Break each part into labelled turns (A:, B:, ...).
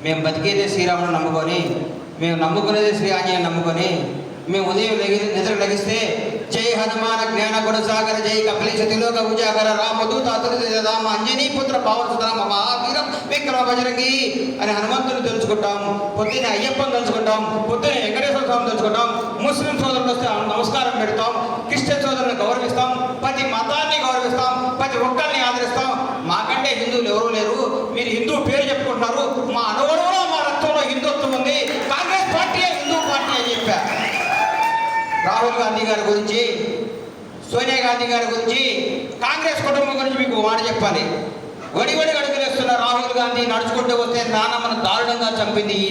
A: మేము బతికేదే శ్రీరాముని నమ్ముకొని, మేము నమ్ముకునేదే శ్రీ ఆంజనేయుని నమ్ముకొని, మేము ఉదయం నిద్ర లగిస్తే జై హనుమాన జ్ఞాన గుణసాగర జై కపిలేశ తిలోక ఉజాగర రామదూత రామ అంజనీ పుత్ర పవన మహావీరం విక్రమ బజరంగి అని హనుమంతుని తెలుసుకుంటాం. పొద్దున్నే అయ్యప్పని తెలుసుకుంటాం, పొద్దున్నే వెంకటేశ్వర స్వామి తెలుసుకుంటాం. ముస్లిం సోదరులు వస్తే నమస్కారం పెడతాం, క్రిస్టియన్ సోదరులను గౌరవిస్తాం, ప్రతి మతాన్ని గౌరవిస్తాం, ప్రతి ఒక్కరిని ఆదరిస్తాం. మాకంటే హిందువులు ఎవరూ లేరు, మీరు హిందూ పేరు చెప్పుకుంటున్నారు, మా అనువడంలో మా రక్తంలో హిందుత్వం ఉంది, కాంగ్రెస్ పార్టీ హిందూ పార్టీ అని చెప్పారు. రాహుల్ గాంధీ గారి గురించి, సోనియా గాంధీ గారి గురించి, కాంగ్రెస్ కుటుంబం గురించి మీకు మాట చెప్పాలి. వడి అడుగులేస్తున్న రాహుల్ గాంధీ నడుచుకుంటూ వస్తే నాన్నమ్మను దారుణంగా చంపింది ఈ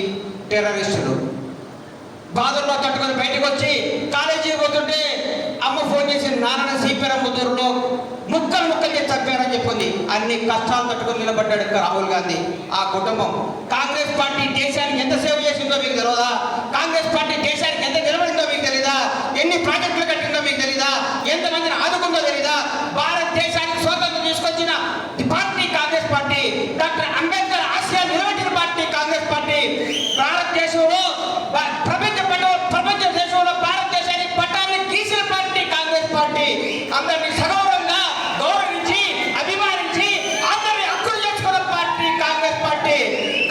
A: టెర్రరిస్టులు. బాధల్లో తట్టుకొని బయటకు వచ్చి కాలేజీ పోతుంటే అమ్మ ఫోన్ చేసి నాన్న సిపిఆర్ ముద్దూరులో ముక్కలు చేసి చంపారని చెప్పింది. అన్ని కష్టాలు తట్టుకొని నిలబడ్డాడు రాహుల్ గాంధీ. ఆ కుటుంబం కాంగ్రెస్ పార్టీ దేశానికి ఎంత సేవ చేసిందో మీకు తెలియదా? కాంగ్రెస్ పార్టీ దేశానికి ఎంత నిలబడిందో మీకు తెలీదా? ఎన్ని ప్రాజెక్టులు కట్టిందో మీకు తెలీదా? ఎంతమందిని ఆదుకుందో తెలీదా? భారతదేశానికి స్వాతంత్రం తీసుకొచ్చిన party Congress party. Doctor Ambedkar ఆశయాలు నిలబెట్టిన పార్టీ కాంగ్రెస్ పార్టీ. భారతదేశంలో ప్రపంచ దేశంలో భారతదేశానికి పట్టాన్ని గీసిన పార్టీ కాంగ్రెస్ పార్టీ. అందరినీ సగౌరవంగా గౌరవించి అభిమానించి అందరినీ హక్కులు చేసుకున్న పార్టీ కాంగ్రెస్ పార్టీ.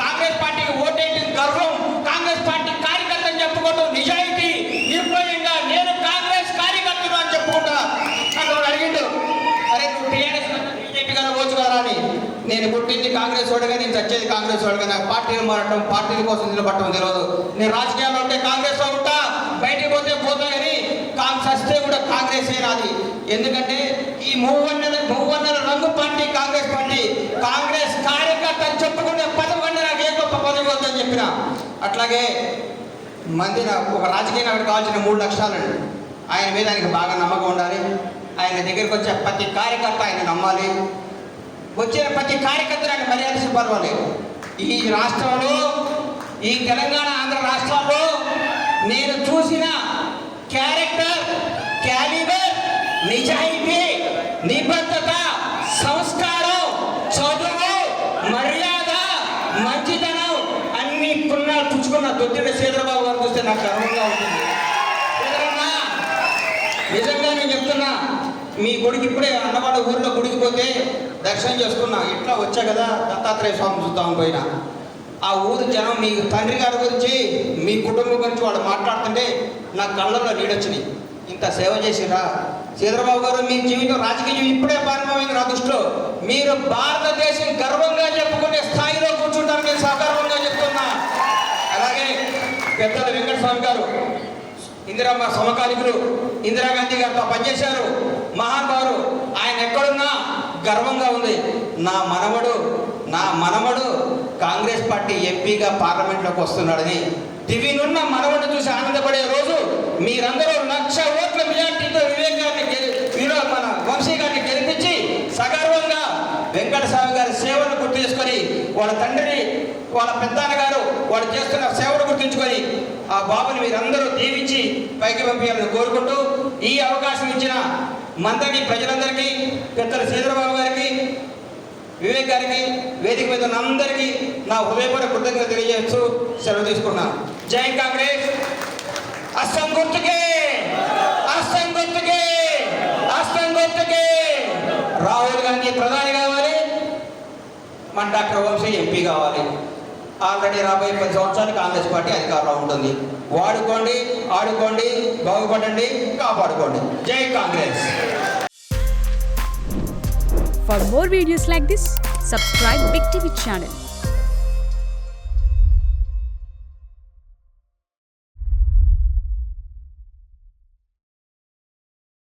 A: కాంగ్రెస్ పార్టీకి ఓటేసి గర్వం, కాంగ్రెస్ పార్టీ కార్యకర్తని చెప్పుకోవడం నిజాయితీ, నిర్భయంగా నేను కాంగ్రెస్ కార్యకర్తను అని చెప్పుకుంటా. అక్కడ అడిగిండు, అరే నువ్వు టీఆర్ఎస్ బీజేపీ గారు పోవచ్చు కదా అని. నేను పుట్టింది కాంగ్రెస్ వాడుగా, నేను చచ్చేది కాంగ్రెస్ వాడుగా. నాకు పార్టీలు మారటం, పార్టీల కోసం నిలబడటం తెలియదు. నేను రాజకీయాల్లో ఉంటే కాంగ్రెస్ లో ఉంటా, బయటికి పోతా కానీ సస్తే కూడా కాంగ్రెస్ నాది. ఎందుకంటే ఈ మూవన్నెల రంగు పార్టీ కాంగ్రెస్ పార్టీ. కాంగ్రెస్ కార్యకర్త అని చెప్పుకునే పదవి కంటే నాకు ఏ గొప్ప పదవి వద్దని చెప్పిన. అట్లాగే మంది ఒక రాజకీయ నాయకుడు కావాల్సిన 3 లక్షలండి. ఆయన మీద ఆయనకు బాగా నమ్మకం ఉండాలి. ఆయన దగ్గరికి వచ్చే ప్రతి కార్యకర్త ఆయన నమ్మాలి. వచ్చిన ప్రతి కార్యకర్తను ఆయన మర్యాద చెప్పాలి. ఈ రాష్ట్రంలో, ఈ తెలంగాణ ఆంధ్ర రాష్ట్రాల్లో నేను చూసిన క్యారెక్టర్, క్యాలిబర్, నిజాయితీ, నిబద్ధత, సంస్కారం, చదువు, మర్యాద, మంచితనం అన్ని పుణ్యాలు పుచ్చుకున్న దొడ్డిన శ్రీధరబాబు గారు చూస్తే నాకు గర్వంగా ఉంటుంది. నిజంగా నేను చెప్తున్నా, మీ గుడికి ఇప్పుడే అన్నవాడ ఊరిలో గుడికి పోతే దర్శనం చేసుకున్నా. ఇట్లా వచ్చా కదా దత్తాత్రేయ స్వామి చూద్దాం పోయినా. ఆ ఊరు జనం మీ తండ్రి గారి గురించి, మీ కుటుంబం గురించి వాళ్ళు మాట్లాడుతుంటే నా కళ్ళల్లో నీడొచ్చినాయి. ఇంత సేవ చేసిరా శ్రీధరబాబు గారు. మీ జీవితం, రాజకీయ జీవితం ఇప్పుడే ప్రారంభమైంది నా దృష్టిలో. మీరు భారతదేశం గర్వంగా చెప్పుకునే స్థాయిలో కూర్చుంటారు, నేను సగర్వంగా చెప్తున్నా. అలాగే పెద్దల వెంకటస్వామి గారు, ఇందిరమ్మ సమకాలికులు, ఇందిరాగాంధీ గారితో పనిచేశారు, మహానుభావులు. ఆయన ఎక్కడున్నా గర్వంగా ఉంది. నా మనవడు కాంగ్రెస్ పార్టీ ఎంపీగా పార్లమెంట్లోకి వస్తున్నాడని దివినున్న మనవడు చూసి ఆనందపడే రోజు మీరందరూ 1,00,000 ఓట్ల మెజార్టీతో మన వంశీ గారిని గెలిపించి సగర్వంగా వెంకటస్వామి గారి సేవను గుర్తు చేసుకొని, వాళ్ళ తండ్రిని, వాళ్ళ పెద్దన్నగారు వాళ్ళు చేస్తున్న సేవను గుర్తుంచుకొని ఆ బాబుని మీరందరూ దీవించి పైకి పంపించాలని కోరుకుంటూ, ఈ అవకాశం ఇచ్చిన మందరి ప్రజలందరికీ, పెద్దల శ్రీధరబాబు గారికి, వివేక్ గారికి, వేదిక మీద ఉన్న అందరికీ నా హృదయపూర్వక కృతజ్ఞతలు తెలియజేస్తూ సెలవు తీసుకున్నాను. జై కాంగ్రెస్. అస్సాం గుర్తుకే, అస్సాం గుర్తుకే, అస్సాం గుర్తుకే. రాహుల్ గాంధీ ప్రధాని కావాలి, మన డాక్టర్ వంశీ ఎంపీ కావాలి. ఆల్రెడీ రాబోయే 10 సంవత్సరాలు కాంగ్రెస్ పార్టీ అధికారంలో ఉంటుంది. వాడుకోండి, ఆడుకోండి, బాగుపడండి, కాపాడుకోండి. జై Congress.
B: For more videos like this, subscribe Big TV channel.